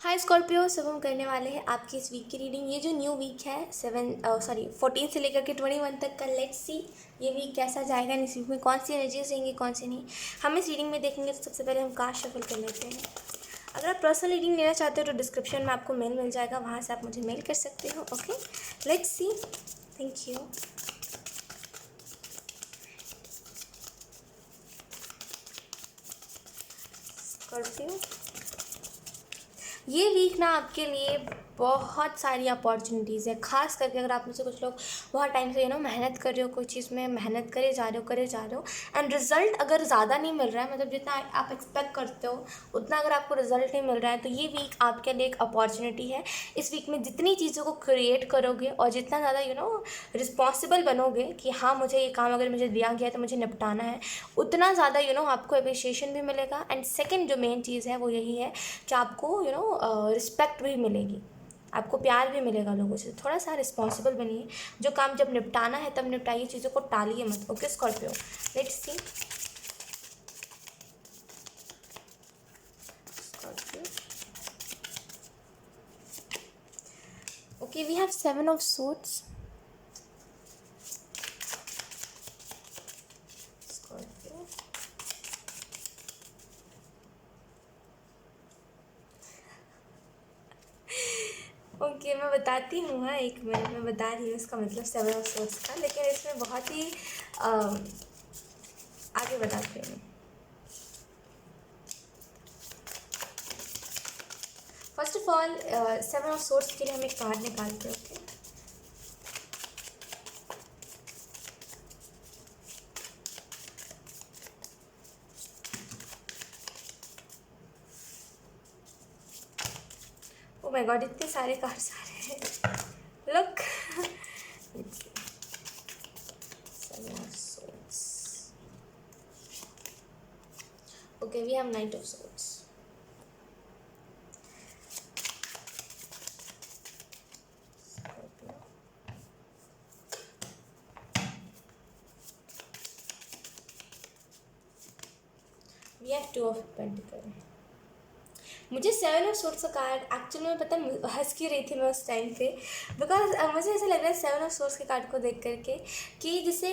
हाय Scorpio, सब हम करने वाले हैं आपकी इस वीक की रीडिंग। ये जो न्यू वीक है 14 से लेकर के 21 तक का, लेट्स सी ये वीक कैसा जाएगा। इस वीक में कौन सी एनर्जीज रहेंगी, कौन सी नहीं, हम इस रीडिंग में देखेंगे। तो सबसे पहले हम कार्ड शफल कर लेते हैं। अगर आप पर्सनल रीडिंग लेना चाहते हो तो डिस्क्रिप्शन में आपको मेल मिल जाएगा, वहाँ से आप मुझे मेल कर सकते हो। Okay, let's see. Thank you. Scorpio, ये वीक ना आपके लिए बहुत सारी अपॉर्चुनिटीज़ है। खास करके अगर आप में से कुछ लोग बहुत टाइम से मेहनत कर रहे हो, कोई चीज़ में मेहनत करे जा रहे हो एंड रिजल्ट अगर ज़्यादा नहीं मिल रहा है, मतलब जितना आप एक्सपेक्ट करते हो उतना अगर आपको रिजल्ट नहीं मिल रहा है, तो ये वीक आपके लिए एक अपॉर्चुनिटी है। इस वीक में जितनी चीज़ों को क्रिएट करोगे और जितना ज़्यादा रिस्पॉन्सिबल बनोगे कि हाँ मुझे ये काम अगर मुझे दिया गया है तो मुझे निपटाना है, उतना ज़्यादा आपको अप्रिशिएशन भी मिलेगा। एंड सेकेंड जो मेन चीज़ है वो यही है कि आपको रिस्पेक्ट भी मिलेगी, आपको प्यार भी मिलेगा लोगों से। थोड़ा सा रिस्पॉन्सिबल बनिए, जो काम जब निपटाना है तब निपटाइए, चीज़ों को टालिए मत। Okay Scorpio, let's see. Scorpio, okay, we have 7 of swords. Scorpio, okay, मैं बताती हूँ। हाँ, एक मिनट में बता रही हूँ इसका मतलब 7 ऑफ सोर्ड्स का, लेकिन इसमें बहुत ही आगे बताते हैं। First of all 7 of swords के लिए हम एक कार्ड निकालते हैं। ओके, ओ माय गॉड, इतने सारे कार्ड्स आ रहे हैं। Look, okay, we have Knight of Swords. We have Two of Pentacles. मुझे 7 ऑफ सोर्ड्स का कार्ड एक्चुअली में पता है, हंस की रही थी मैं उस टाइम पे, बिकॉज मुझे ऐसा लग रहा है 7 ऑफ सोर्ड्स के कार्ड को देख करके कि जैसे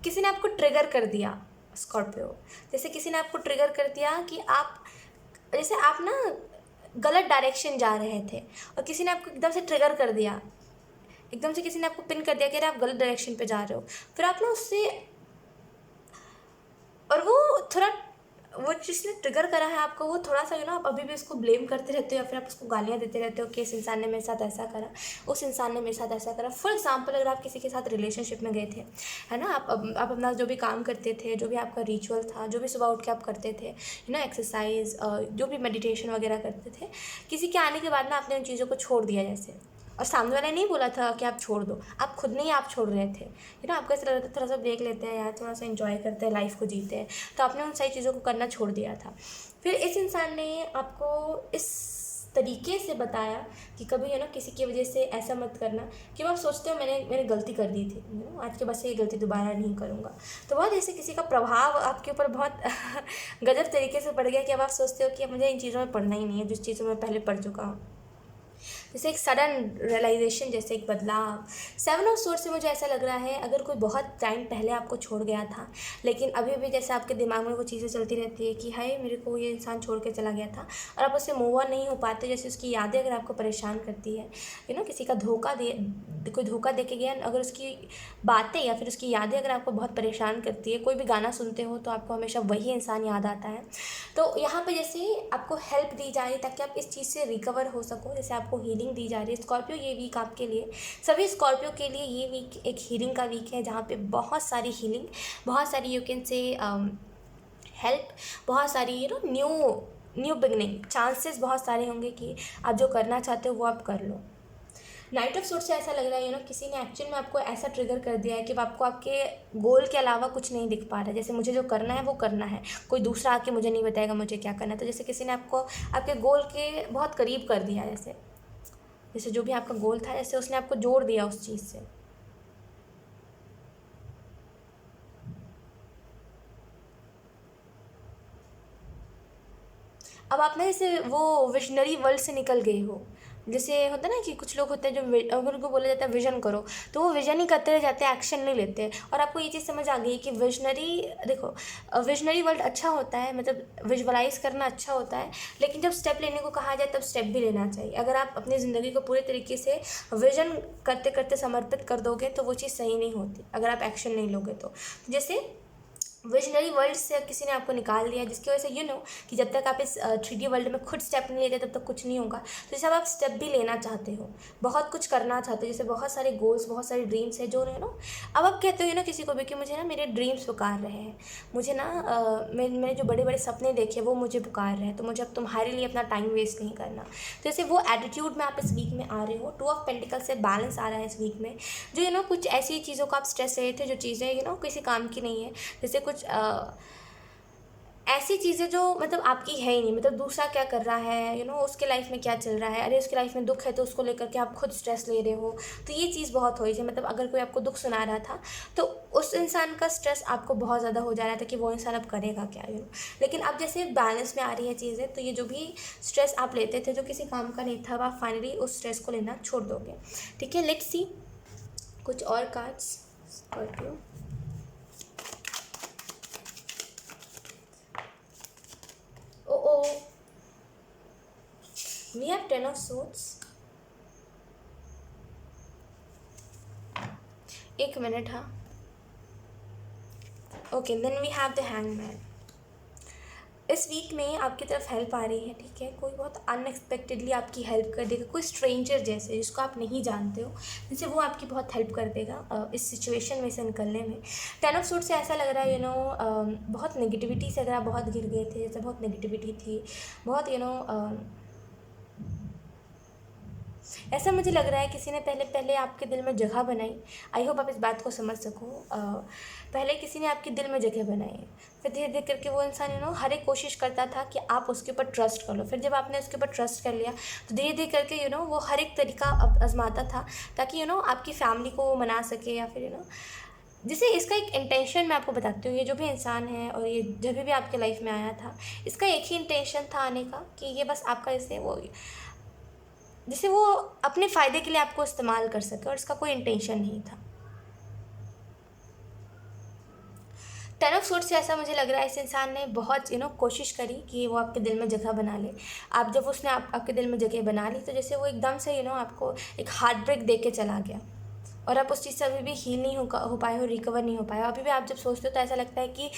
किसी ने आपको ट्रिगर कर दिया स्कॉर्पियो। जैसे किसी ने आपको ट्रिगर कर दिया कि आप, जैसे आप ना गलत डायरेक्शन जा रहे थे और किसी ने आपको एकदम से ट्रिगर कर दिया, एकदम से किसी ने आपको पिन कर दिया कि अरे आप गलत डायरेक्शन पे जा रहे हो। फिर आप ना उससे, और वो थोड़ा, वो जिसने ट्रिगर करा है आपको, वो थोड़ा सा आप अभी भी उसको ब्लेम करते रहते हो या फिर आप उसको गालियाँ देते रहते हो कि इस इंसान ने मेरे साथ ऐसा करा, उस इंसान ने मेरे साथ ऐसा करा। फॉर एग्जाम्पल, अगर आप किसी के साथ रिलेशनशिप में गए थे, है ना, आप अपना जो भी काम करते थे, जो भी आपका रिचुअल था, जो भी सुबह उठ के आप करते थे, एक्सरसाइज, जो भी मेडिटेशन वगैरह करते थे, किसी के आने के बाद ना आपने उन चीज़ों को छोड़ दिया जैसे, और सामने वाला नहीं बोला था कि आप छोड़ दो, आप खुद नहीं आप छोड़ रहे थे। आपको ऐसा लग रहा था थोड़ा सा ब्रेक लेते हैं यार, थोड़ा सा एंजॉय करते हैं, लाइफ को जीते हैं, तो आपने उन सारी चीज़ों को करना छोड़ दिया था। फिर इस इंसान ने आपको इस तरीके से बताया कि कभी किसी की वजह से ऐसा मत करना, कि आप सोचते हो मैंने गलती कर दी थी, आज के बाद से ये गलती दोबारा नहीं करूँगा। तो बहुत ऐसे किसी का प्रभाव आपके ऊपर बहुत गजब तरीके से पड़ गया कि अब आप सोचते हो कि अब मुझे इन चीज़ों में पढ़ना ही नहीं है, जिस चीज़ों में पहले पढ़ चुका हूँ। जैसे एक सडन रियलाइजेशन, जैसे एक बदलाव। 7 ऑफ सोर्ड्स से मुझे ऐसा लग रहा है, अगर कोई बहुत टाइम पहले आपको छोड़ गया था, लेकिन अभी भी जैसे आपके दिमाग में वो चीज़ें चलती रहती है कि हाय मेरे को ये इंसान छोड़ के चला गया था, और आप उससे मूव ऑन नहीं हो पाते, जैसे उसकी यादें अगर आपको परेशान करती है, किसी का कोई धोखा दे के गया, अगर उसकी बातें या फिर उसकी यादें अगर आपको बहुत परेशान करती है, कोई भी गाना सुनते हो तो आपको हमेशा वही इंसान याद आता है, तो यहाँ पे जैसे आपको हेल्प दी जा रही है ताकि आप इस चीज़ से रिकवर हो सको, जैसे आपको हीलिंग दी जा रही है। स्कॉर्पियो, ये वीक आपके लिए, सभी स्कॉर्पियो के लिए ये वीक एक हीलिंग का वीक है, जहाँ पे बहुत सारी हीलिंग, बहुत सारी यू कैन से हेल्प, बहुत सारी न्यू बिगनिंग चांसेस बहुत सारे होंगे कि आप जो करना चाहते हो वो आप कर लो। नाइट ऑफ सोर्ड्स से ऐसा लग रहा है किसी ने एक्चुअल में आपको ऐसा ट्रिगर कर दिया है कि आपको आपके गोल के अलावा कुछ नहीं दिख पा रहा है। जैसे मुझे जो करना है वो करना है, कोई दूसरा आके मुझे नहीं बताएगा मुझे क्या करना है। तो जैसे किसी ने आपको आपके गोल के बहुत करीब कर दिया, जैसे जैसे जो भी आपका गोल था, जैसे उसने आपको जोड़ दिया उस चीज़ से। अब आप ना जैसे वो विजनरी वर्ल्ड से निकल गए हो। जैसे होता है ना कि कुछ लोग होते हैं जो उनको बोला जाता है विजन करो, तो वो विजन ही करते रह जाते हैं, एक्शन नहीं लेते। और आपको ये चीज़ समझ आ गई कि विजनरी, देखो विजनरी वर्ल्ड अच्छा होता है, मतलब विजुअलाइज करना अच्छा होता है, लेकिन जब स्टेप लेने को कहा जाए तब स्टेप भी लेना चाहिए। अगर आप अपनी ज़िंदगी को पूरे तरीके से विजन करते करते समर्पित कर दोगे तो वो चीज़ सही नहीं होती, अगर आप एक्शन नहीं लोगे तो। जैसे विजनरी वर्ल्ड से किसी ने आपको निकाल दिया, जिसकी वजह से कि जब तक आप इस 3D वर्ल्ड में खुद स्टेप नहीं लेते तब तक कुछ नहीं होगा। तो जैसे अब आप स्टेप भी लेना चाहते हो, बहुत कुछ करना चाहते हो, जैसे बहुत सारे गोल्स, बहुत सारे ड्रीम्स है जो अब आप कहते हो किसी को भी कि मुझे ना मेरे ड्रीम्स पुकार रहे हैं, मुझे ना मैंने जो बड़े बड़े सपने देखे वो मुझे पुकार रहे हैं, तो मुझे अब तुम्हारे लिए अपना टाइम वेस्ट नहीं करना। तो जैसे वो एटीट्यूड में आप इस वीक में आ रहे हो, 2 ऑफ पेंटिकल से बैलेंस आ रहा है इस वीक में, जो कुछ ऐसी चीज़ों को आप स्ट्रेस रहे थे, जो चीज़ें किसी काम की नहीं है। जैसे कुछ ऐसी चीज़ें जो मतलब आपकी है ही नहीं, मतलब दूसरा क्या कर रहा है, उसके लाइफ में क्या चल रहा है, अरे उसके लाइफ में दुख है तो उसको लेकर के आप खुद स्ट्रेस ले रहे हो। तो ये चीज़ बहुत हो रही है, मतलब अगर कोई आपको दुख सुना रहा था तो उस इंसान का स्ट्रेस आपको बहुत ज़्यादा हो जा रहा था कि वो इंसान अब करेगा क्या, लेकिन अब जैसे बैलेंस में आ रही है चीज़ें, तो ये जो भी स्ट्रेस आप लेते थे जो किसी काम का नहीं था, अब आप फाइनली उस स्ट्रेस को लेना छोड़ दोगे। ठीक है, लेट्स सी कुछ और cards. Scorpio, oh, we have 10 of swords. एक मिनट, हाँ, okay, then we have the hangman. इस वीक में आपकी तरफ हेल्प आ रही है, ठीक है, कोई बहुत अनएक्सपेक्टेडली आपकी हेल्प कर देगा, कोई स्ट्रेंजर जैसे जिसको आप नहीं जानते हो, जैसे वो आपकी बहुत हेल्प कर देगा इस सिचुएशन में से निकलने में। 10 ऑफ सूट्स से ऐसा लग रहा है बहुत नेगेटिविटी से अगर आप बहुत गिर गए थे, जैसे बहुत नेगेटिविटी थी, बहुत ऐसा मुझे लग रहा है किसी ने पहले आपके दिल में जगह बनाई। आई होप आप इस बात को समझ सको। पहले किसी ने आपके दिल में जगह बनाई, फिर धीरे धीरे करके वो इंसान हर एक कोशिश करता था कि आप उसके ऊपर ट्रस्ट कर लो। फिर जब आपने उसके ऊपर ट्रस्ट कर लिया तो धीरे धीरे करके वो हर एक तरीका आजमाता था ताकि आपकी फैमिली को वो मना सके, या फिर जैसे इसका एक इंटेंशन मैं आपको बताती हूँ। ये जो भी इंसान है और ये जब भी आपके लाइफ में आया था, इसका एक ही इंटेंशन था आने का कि ये बस आपका जैसे वो अपने फ़ायदे के लिए आपको इस्तेमाल कर सके, और इसका कोई इंटेंशन नहीं था। 10 ऑफ सूट्स से ऐसा मुझे लग रहा है इस इंसान ने बहुत कोशिश करी कि वो आपके दिल में जगह बना ले। आप जब उसने आपके दिल में जगह बना ली तो जैसे वो एकदम से आपको एक हार्ट ब्रेक दे के चला गया, और आप उस चीज़ से अभी भी हील नहीं हो पाए हो, रिकवर नहीं हो पाए हो। अभी भी आप जब सोचते हो तो ऐसा लगता है कि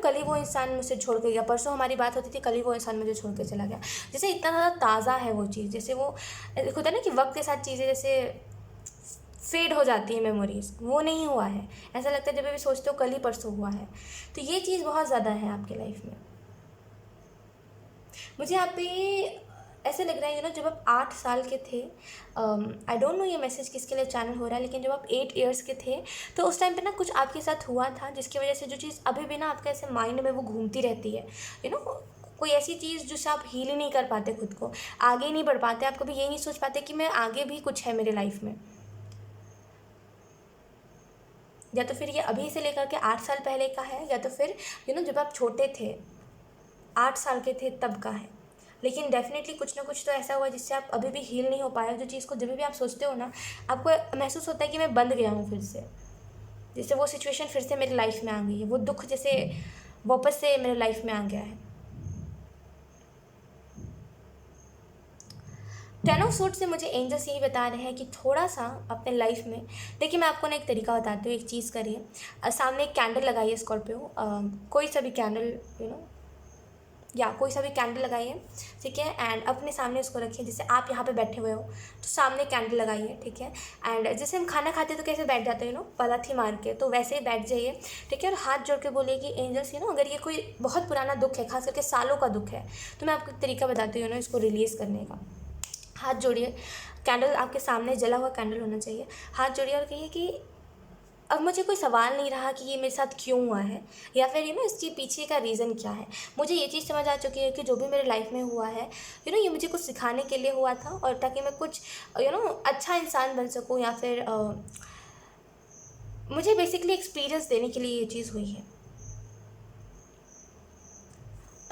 कल ही वो इंसान मुझसे छोड़ के गया, परसों हमारी बात होती थी, कल ही वो इंसान मुझे छोड़ के चला गया। जैसे इतना ज़्यादा ताज़ा है वो चीज़, जैसे वो होता है ना कि वक्त के साथ चीज़ें जैसे फेड हो जाती है मेमोरीज, वो नहीं हुआ है। ऐसा लगता है जब भी सोचते हो कल ही परसों हुआ है। तो ये चीज़ बहुत ज़्यादा है आपके लाइफ में। मुझे यहाँ पे ऐसे लग रहा है जब आप 8 साल के थे, आई डोंट नो ये मैसेज किसके लिए चैनल हो रहा है, लेकिन जब आप 8 ईयर्स के थे तो उस टाइम पे ना कुछ आपके साथ हुआ था जिसकी वजह से जो चीज़ अभी भी ना आपके ऐसे माइंड में वो घूमती रहती है। कोई ऐसी चीज़ जिससे आप हील ही नहीं कर पाते, खुद को आगे ही नहीं बढ़ पाते, आप कभी ये नहीं सोच पाते कि मैं आगे भी कुछ है मेरे लाइफ में। या तो फिर ये अभी से लेकर के 8 साल पहले का है, या तो फिर जब आप छोटे थे 8 साल के थे तब का है। लेकिन डेफिनेटली कुछ ना कुछ तो ऐसा हुआ जिससे आप अभी भी हील नहीं हो पाए, जो चीज़ को जब भी आप सोचते हो ना आपको महसूस होता है कि मैं बंद गया हूँ फिर से, जैसे वो सिचुएशन फिर से मेरी लाइफ में आ गई है, वो दुख जैसे वापस से मेरे लाइफ में आ गया है। 10 ऑफ सूट्स से मुझे एंजल्स यही बता रहे हैं कि थोड़ा सा अपने लाइफ में, देखिए मैं आपको ना एक तरीका बताती हूँ, एक चीज़ करिए। सामने एक कैंडल लगाइए स्कॉर्पियो, कोई सा भी कैंडल या कोई सा भी कैंडल लगाइए, ठीक है, एंड अपने सामने उसको रखिए। जैसे आप यहाँ पे बैठे हुए हो तो सामने कैंडल लगाइए, ठीक है, एंड जैसे हम खाना खाते हैं तो कैसे बैठ जाते हैं पलथी मार के, तो वैसे ही बैठ जाइए, ठीक है, और हाथ जोड़ के बोलिए कि एंजल्स अगर ये कोई बहुत पुराना दुख है, खास करके सालों का दुख है, तो मैं आपको एक तरीका बताती हूँ इसको रिलीज़ करने का। हाथ जोड़िए, कैंडल आपके सामने जला हुआ कैंडल होना चाहिए, हाथ जोड़िए और कहिए कि अब मुझे कोई सवाल नहीं रहा कि ये मेरे साथ क्यों हुआ है, या फिर इसके पीछे का रीज़न क्या है। मुझे ये चीज़ समझ आ चुकी है कि जो भी मेरे लाइफ में हुआ है ये मुझे कुछ सिखाने के लिए हुआ था, और ताकि मैं कुछ अच्छा इंसान बन सकूं, या फिर मुझे बेसिकली एक्सपीरियंस देने के लिए ये चीज़ हुई है।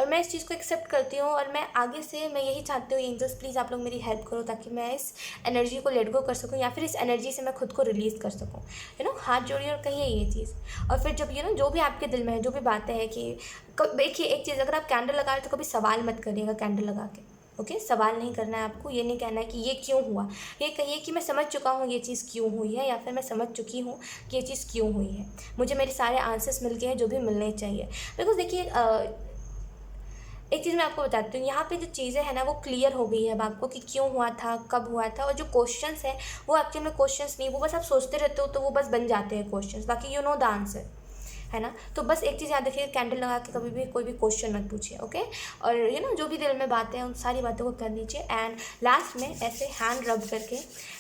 और मैं इस चीज़ को एक्सेप्ट करती हूँ, और मैं आगे से मैं यही चाहती हूँ एंजल्स प्लीज़ आप लोग मेरी हेल्प करो, ताकि मैं इस एनर्जी को लेट गो कर सकूँ, या फिर इस एनर्जी से मैं खुद को रिलीज़ कर सकूँ। हाथ जोड़िए और कहिए ये चीज़। और फिर जब जो भी आपके दिल में है, जो भी बातें हैं कि देखिए एक चीज़, अगर आप कैंडल लगा रहे हो तो कभी सवाल मत करिएगा कैंडल लगा के। ओके, सवाल नहीं करना है आपको, ये नहीं कहना है कि ये क्यों हुआ, ये कहिए कि मैं समझ चुका हूँ ये चीज़ क्यों हुई है, या फिर मैं समझ चुकी हूँ कि ये चीज़ क्यों हुई है, मुझे मेरे सारे आंसर्स मिल गए हैं जो भी मिलने चाहिए। बिकॉज देखिए एक चीज़ मैं आपको बताती हूँ, यहाँ पे जो चीज़ें हैं ना वो क्लियर हो गई है अब आपको कि क्यों हुआ था, कब हुआ था। और जो क्वेश्चंस है वो एक्चुअली में क्वेश्चंस नहीं, वो बस आप सोचते रहते हो तो वो बस बन जाते हैं क्वेश्चंस, बाकी यू नो द आंसर, है ना। तो बस एक चीज़ याद रखिए, कैंडल लगा के कभी भी कोई भी क्वेश्चन मत पूछिए। ओके, और जो भी दिल में बातें हैं उन सारी बातों को कर लीजिए, एंड लास्ट में ऐसे हैंड रब करके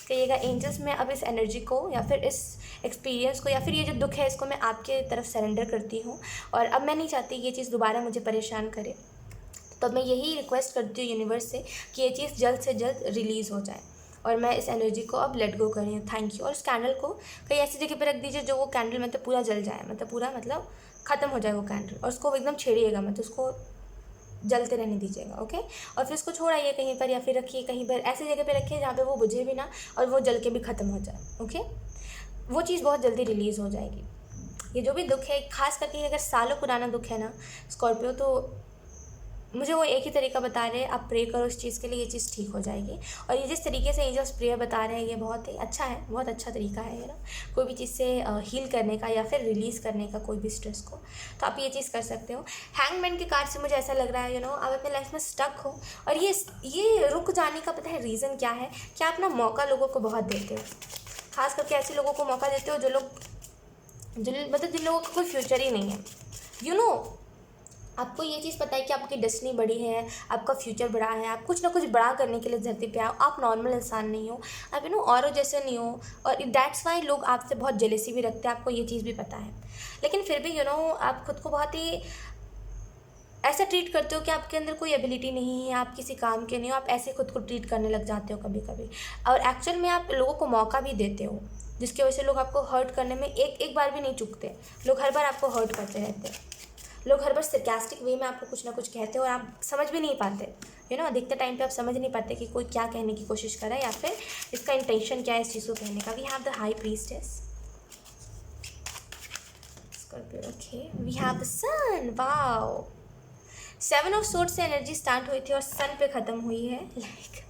कहिएगा एंजल्स मैं अब इस एनर्जी को या फिर इस एक्सपीरियंस को या फिर ये जो दुख है इसको मैं आपके तरफ सरेंडर करती हूँ, और अब मैं नहीं चाहती ये चीज़ दोबारा मुझे परेशान करे। तो मैं यही रिक्वेस्ट करती हूँ यूनिवर्स से कि ये चीज़ जल्द से जल्द रिलीज़ हो जाए, और मैं इस एनर्जी को अब लेट गो कर रही हूँ। Thank you. और इस कैंडल को कहीं ऐसी जगह पे रख दीजिए जो वो कैंडल मतलब पूरा जल जाए, मतलब पूरा मतलब ख़त्म हो जाए वो कैंडल, और उसको एकदम छेड़िएगा मत, उसको जलते रहने दीजिएगा। ओके, और फिर उसको छोड़ाइए कहीं पर, या फिर रखिए कहीं पर, ऐसी जगह पे रखिए जहाँ पे वो बुझे भी ना और वो जल के भी ख़त्म हो जाए। ओके, वो चीज़ बहुत जल्दी रिलीज़ हो जाएगी। ये जो भी दुख है, खास करके अगर सालों पुराना दुख है ना स्कॉर्पियो, तो मुझे वो एक ही तरीका बता रहे हैं, आप प्रे करो इस चीज़ के लिए, ये चीज़ ठीक हो जाएगी। और ये जिस तरीके से एंजल्स प्रेयर बता रहे हैं ये बहुत ही अच्छा है, बहुत अच्छा तरीका है ये ना, कोई भी चीज़ से हील करने का या फिर रिलीज़ करने का कोई भी स्ट्रेस को, तो आप ये चीज़ कर सकते हो। हैंगमैन के कार्ड से मुझे ऐसा लग रहा है आप अपने लाइफ में स्टक हो, और ये रुक जाने का पता है रीज़न क्या है, कि आप ना मौका लोगों को बहुत देते हो, खास करके ऐसे लोगों को मौका देते हो जो मतलब जिन लोगों का कोई फ्यूचर ही नहीं है। आपको ये चीज़ पता है कि आपकी डेस्टिनी बड़ी है, आपका फ्यूचर बड़ा है, आप कुछ ना कुछ बड़ा करने के लिए धरती पे आओ, आप नॉर्मल इंसान नहीं हो, आप औरों जैसे नहीं हो, और दैट्स वाई लोग आपसे बहुत जेलेसी भी रखते हैं, आपको ये चीज़ भी पता है। लेकिन फिर भी आप खुद को बहुत ही ऐसा ट्रीट करते हो कि आपके अंदर कोई एबिलिटी नहीं है, आप किसी काम के नहीं हो, आप ऐसे खुद को ट्रीट करने लग जाते हो कभी कभी, और एक्चुअल में आप लोगों को मौका भी देते हो, जिसकी वजह से लोग आपको हर्ट करने में एक बार भी नहीं चूकते, लोग हर बार आपको हर्ट करते रहते हैं, लोग हर बार सरकास्टिक वे में आपको कुछ ना कुछ कहते हैं और आप समझ भी नहीं पाते। अधिकतर टाइम पे आप समझ नहीं पाते कि कोई क्या कहने की कोशिश कर रहा है या फिर इसका इंटेंशन क्या है इस चीज़ को कहने का। We have the high priestess Scorpio. Okay, we have the sun. Wow, 7 of swords से एनर्जी स्टार्ट हुई थी और सन पे ख़त्म हुई है। लाइक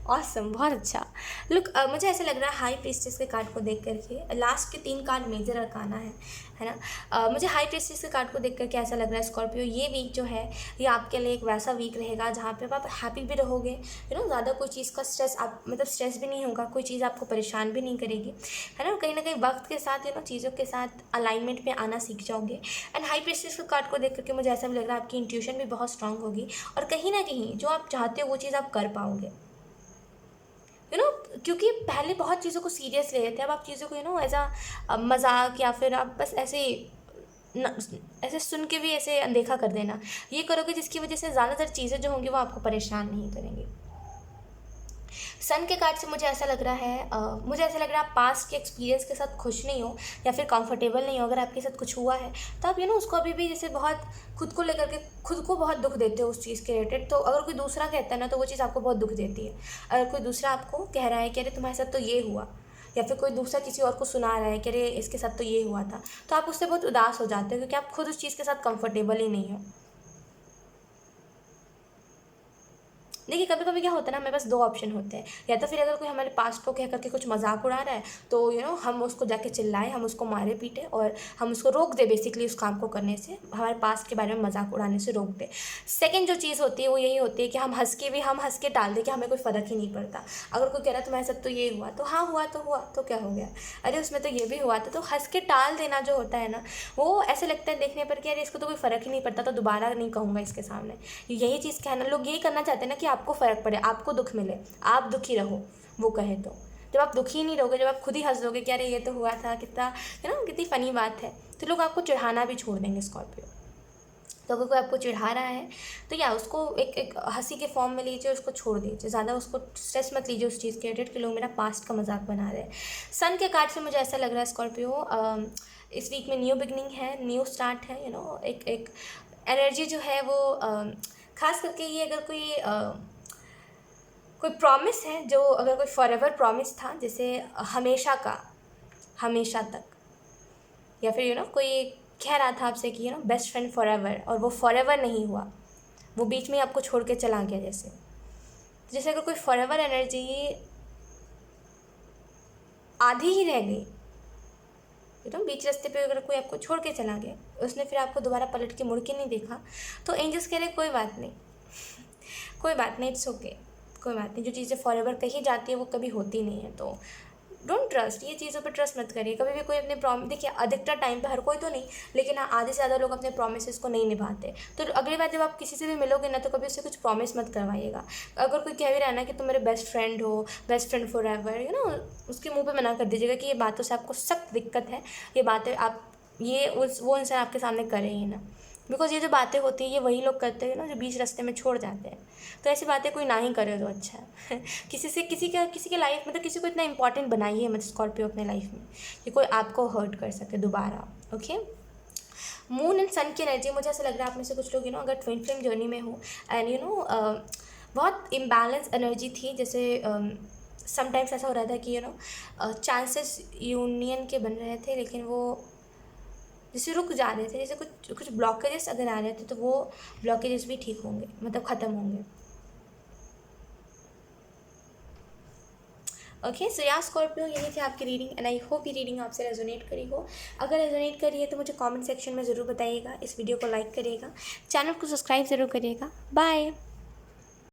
ऑसम, बहुत अच्छा। लुक मुझे ऐसा लग रहा है हाई प्रीस्टेस के कार्ड को देख करके, लास्ट के 3 कार्ड मेजर अरकाना है ना। मुझे हाई प्रीस्टेस के कार्ड को देख करके ऐसा लग रहा है स्कॉर्पियो ये वीक जो है ये आपके लिए एक वैसा वीक रहेगा जहाँ पे आप हैप्पी भी रहोगे, ज़्यादा कोई चीज़ का स्ट्रेस आप मतलब स्ट्रेस भी नहीं होगा, कोई चीज़ आपको परेशान भी नहीं करेगी, है ना कहीं वक्त के साथ चीज़ों के साथ अलाइनमेंट में आना सीख जाओगे। एंड हाई प्रीस्टेस के कार्ड को देख करके मुझे ऐसा भी लग रहा है आपकी इंट्यूशन भी बहुत स्ट्रांग होगी, और कहीं ना कहीं जो आप चाहते हो वो चीज़ आप कर पाओगे। क्योंकि पहले बहुत चीज़ों को सीरियस ले रहे थे, अब आप चीज़ों को एज अ मजाक या फिर आप बस ऐसे सुन के भी ऐसे अनदेखा कर देना, ये करोगे जिसकी वजह से ज़्यादातर चीज़ें जो होंगी वो आपको परेशान नहीं करेंगी। सन के कार्ड से मुझे ऐसा लग रहा है आप पास्ट के एक्सपीरियंस के साथ खुश नहीं हो या फिर कंफर्टेबल नहीं हो। अगर आपके साथ कुछ हुआ है तो आप उसको अभी भी जैसे बहुत खुद को लेकर के खुद को बहुत दुख देते हो उस चीज़ के रिलेटेड। तो अगर कोई दूसरा कहता है ना तो वो चीज़ आपको बहुत दुख देती है। अगर कोई दूसरा आपको कह रहा है कि अरे तुम्हारे साथ तो ये हुआ, या फिर कोई दूसरा किसी और को सुना रहा है कि अरे इसके साथ तो ये हुआ था, तो आप उससे बहुत उदास हो जाते हो क्योंकि आप खुद उस चीज़ के साथ कंफर्टेबल ही नहीं हो। देखिए कभी कभी क्या होता है ना, हमें बस 2 ऑप्शन होते हैं, या तो फिर अगर कोई हमारे पास्ट को कह करके कुछ मजाक उड़ा रहा है तो हम उसको जाके चिल्लाएं, हम उसको मारे पीटे और हम उसको रोक दे बेसिकली उस काम को करने से, हमारे पास्ट के बारे में मजाक उड़ाने से रोक दे। सेकेंड जो चीज़ होती है वो यही होती है कि हम हंस के टाल दें कि हमें कोई फ़र्क ही नहीं पड़ता। अगर कोई कह रहा है तुम्हारे साथ तो ये हुआ, तो हाँ हुआ तो क्या हो गया, अरे उसमें तो ये भी हुआ था, तो हंस के टाल देना जो होता है ना वो ऐसे लगता है देखने पर कि अरे इसको तो कोई फ़र्क ही नहीं पड़ता तो दोबारा नहीं कहूँगा इसके सामने। यही चीज़ कहना, लोग यही करना चाहते हैं ना कि आपको फ़र्क पड़े, आपको दुख मिले, आप दुखी रहो। वो कहे तो जब आप दुखी नहीं रहोगे, जब आप खुद ही हंस दोगे कि अरे ये तो हुआ था, कितना कितनी फ़नी बात है, तो लोग आपको चिढ़ाना भी छोड़ देंगे स्कॉर्पियो। तो अगर कोई आपको चिढ़ा रहा है तो या उसको एक हंसी के फॉर्म में लीजिए, उसको छोड़ दीजिए, ज़्यादा उसको स्ट्रेस मत लीजिए उस चीज़ के रिलेटेड कि लोग मेरा पास्ट का मजाक बना रहे हैं। सन के कार्ड से मुझे ऐसा लग रहा है स्कॉर्पियो इस वीक में न्यू बिगनिंग है, न्यू स्टार्ट है, एक एनर्जी जो है वो ख़ास करके ये अगर कोई प्रॉमिस है, जो अगर कोई फॉरएवर प्रॉमिस था, जैसे हमेशा का, हमेशा तक, या फिर कोई कह रहा था आपसे कि बेस्ट फ्रेंड फॉरएवर, और वो फॉरएवर नहीं हुआ, वो बीच में आपको छोड़ के चला गया। जैसे अगर कोई फॉरएवर एनर्जी आधी ही रह गई, बीच रास्ते पे अगर कोई आपको छोड़ के चला गया, उसने फिर आपको दोबारा पलट के मुड़ के नहीं देखा, तो एंजल्स कह रहे कोई बात नहीं, कोई बात नहीं, इट्स ओके, कोई बात नहीं। जो चीज़ें फॉरएवर कही जाती है वो कभी होती नहीं है, तो डोंट ट्रस्ट, ये चीज़ों पे ट्रस्ट मत करिए कभी भी। कोई अपने प्रॉमिस, देखिए अधिकतर टाइम पे, हर कोई तो नहीं, लेकिन आधे से ज़्यादा लोग अपने प्रॉमिसेस को नहीं निभाते। तो अगली बार जब आप किसी से भी मिलोगे ना, तो कभी उससे कुछ प्रॉमिस मत करवाइएगा। अगर कोई कह भी रहा है ना कि तुम मेरे बेस्ट फ्रेंड हो, बेस्ट फ्रेंड फॉर एवर, उसके मुँह पर मना कर दीजिएगा कि ये बातों से आपको सख्त दिक्कत है, ये बातें आप वो इंसान आपके सामने करे ही ना। बिकॉज ये जो बातें होती हैं ये वही लोग करते हैं जो बीच रास्ते में छोड़ जाते हैं। तो ऐसी बातें कोई ना ही करे तो अच्छा है। किसी के लाइफ में, तो किसी को इतना इंपॉर्टेंट बनाइए मत स्कॉर्पियो अपने लाइफ में कि कोई आपको हर्ट कर सके दोबारा। ओके, मून एंड सन की एनर्जी, मुझे ऐसा लग रहा है आप में से कुछ लोग अगर ट्विन फ्लेम जर्नी में हो एंड बहुत इम्बैलेंस एनर्जी थी। जैसे समटाइम्स ऐसा हो रहा था कि चांसेस यूनियन के बन रहे थे, लेकिन वो जैसे रुक जा रहे थे, जैसे कुछ ब्लॉकेजेस अगर आ रहे थे, तो वो ब्लॉकेजेस भी ठीक होंगे, मतलब ख़त्म होंगे। ओके, सो या स्कॉर्पियो, यही थी आपकी रीडिंग एंड आई होप ये रीडिंग आपसे रेजोनेट करी हो। अगर रेजोनेट करी है तो मुझे कमेंट सेक्शन में ज़रूर बताइएगा, इस वीडियो को लाइक करिएगा, चैनल को सब्सक्राइब ज़रूर करिएगा। बाय।